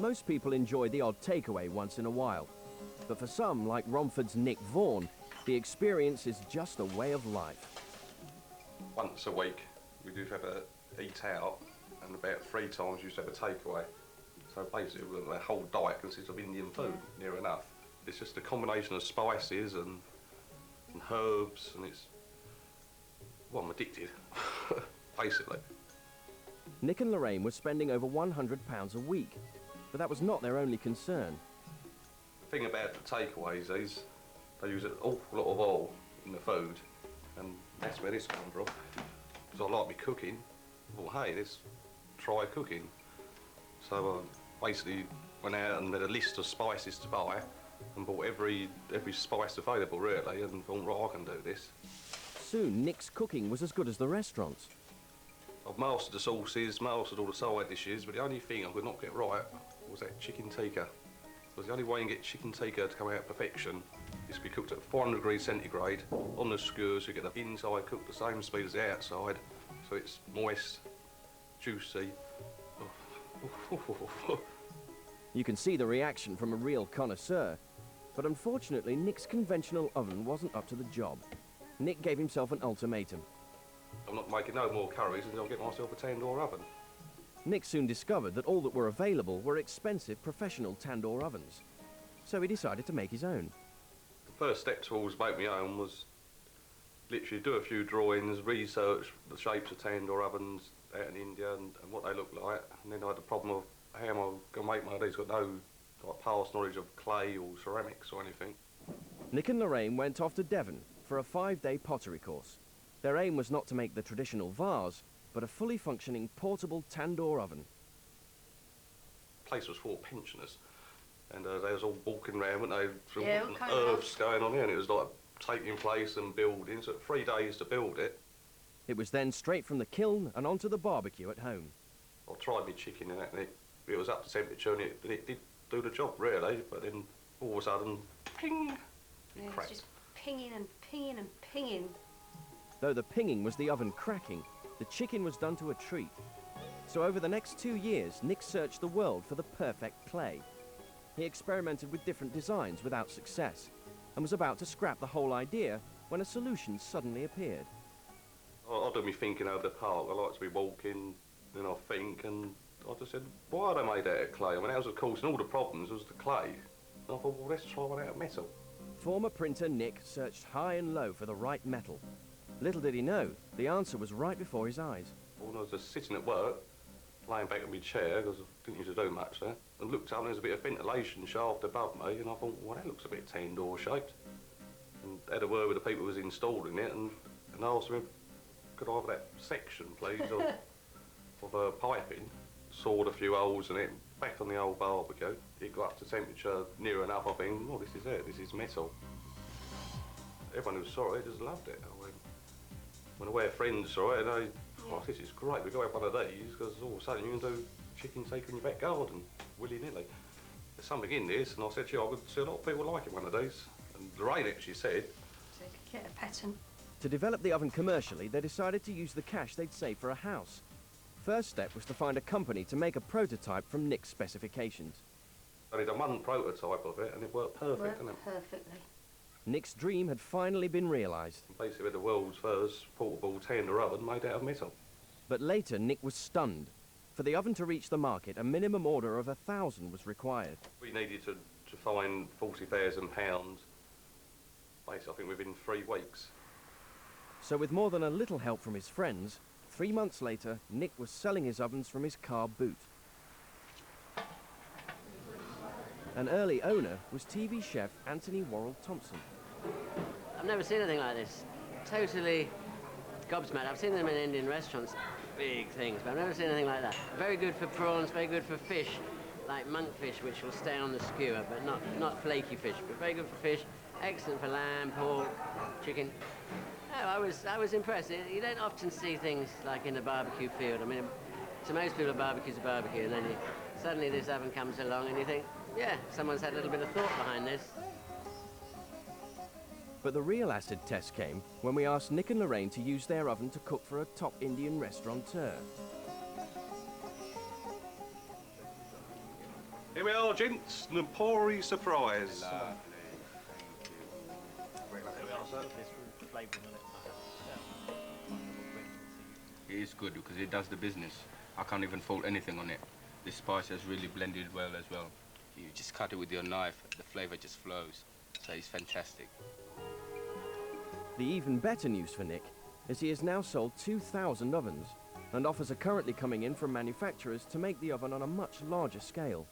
Most people enjoy the odd takeaway once in a while, but for some, like Romford's Nick Vaughan, the experience is just a way of life. Once a week, we do have to eat out, and about 3 times we used to have a takeaway. So basically, the whole diet consists of Indian food, near enough. It's just a combination of spices and herbs, and it's, well, I'm addicted, basically. Nick and Lorraine were spending over £100 a week, but that was not their only concern. The thing about the takeaways is they use an awful lot of oil in the food, and that's where this comes from. Because I like me cooking. Well, hey, let's try cooking. So basically went out and made a list of spices to buy and bought every spice available, really, and thought, right, I can do this. Soon, Nick's cooking was as good as the restaurant's. I've mastered the sauces, mastered all the side dishes, but the only thing I could not get right was that chicken tikka. Because the only way you can get chicken tikka to come out perfection is to be cooked at 400 degrees centigrade on the skewers, so you get the inside cooked the same speed as the outside, so it's moist, juicy. You can see the reaction from a real connoisseur, but unfortunately Nick's conventional oven wasn't up to the job. Nick gave himself an ultimatum. I'm not making no more curries until I get myself a tandoor oven. Nick soon discovered that all that were available were expensive professional tandoor ovens, so he decided to make his own. The first step towards making my own was literally do a few drawings, research the shapes of tandoor ovens out in India and what they look like, and then I had the problem of how am I going to make one of these? Got no past knowledge of clay or ceramics or anything. Nick and Lorraine went off to Devon for a 5-day pottery course. Their aim was not to make the traditional vase, but a fully functioning portable tandoor oven. The place was full of pensioners, and they was all walking around, weren't they? Yeah, earths going on here, and it was like taking place and building. So it took 3 days to build it. It was then straight from the kiln and onto the barbecue at home. I tried my chicken and that, and it was up to temperature, and it did do the job really. But then all of a sudden, ping! Yeah, it was just pinging and pinging and pinging. Though the pinging was the oven cracking, the chicken was done to a treat. So over the next 2 years, Nick searched the world for the perfect clay. He experimented with different designs without success, and was about to scrap the whole idea when a solution suddenly appeared. I do me thinking over the park. I like to be walking, then I think, and I just said, why are they made out of clay? I mean, that was, of course, and all the problems was the clay. And I thought, well, let's try one out of metal. Former printer Nick searched high and low for the right metal. Little did he know, the answer was right before his eyes. When I was just sitting at work, laying back in my chair, because I didn't used to do much there, and looked up and there was a bit of ventilation shaft above me, and I thought, well, that looks a bit tandoor shaped. And had a word with the people who was installing it, and asked them, could I have that section, please, of piping? Sawed a few holes in it, back on the old barbecue. It got up to temperature near enough, I think, oh, this is it, this is metal. Everyone who saw it just loved it. When I friends saw it, they, oh, this is great, we've got to have one of these, because all of a sudden you can do chicken tikka in your back garden, willy-nilly. There's something in this, and I said to you, I could see a lot of people liking one of these. And Lorraine actually said, So you could get a pattern. To develop the oven commercially, they decided to use the cash they'd saved for a house. First step was to find a company to make a prototype from Nick's specifications. I did one prototype of it, and it worked perfect, didn't it? Perfectly. Nick's dream had finally been realised. Basically the world's first portable tandoor oven made out of metal. But later, Nick was stunned. For the oven to reach the market, a minimum order of 1,000 was required. We needed to find £40,000, basically, I think within 3 weeks. So with more than a little help from his friends, 3 months later, Nick was selling his ovens from his car boot. An early owner was TV chef Anthony Worrell Thompson. I've never seen anything like this. Totally gobsmacked. I've seen them in Indian restaurants, big things, but I've never seen anything like that. Very good for prawns, very good for fish, like monkfish, which will stay on the skewer, but not flaky fish, but very good for fish. Excellent for lamb, pork, chicken. No, I was impressed. You don't often see things like in the barbecue field. I mean, to most people, a barbecue's a barbecue, and then suddenly this oven comes along and you think, yeah, someone's had a little bit of thought behind this. But the real acid test came when we asked Nick and Lorraine to use their oven to cook for a top Indian restaurateur. Here Here we are, gents. Nipoori surprise. It is good because it does the business. I can't even fault anything on it. The spice has really blended well as well. You just cut it with your knife, the flavour just flows. So it's fantastic. The even better news for Nick is he has now sold 2,000 ovens, and offers are currently coming in from manufacturers to make the oven on a much larger scale.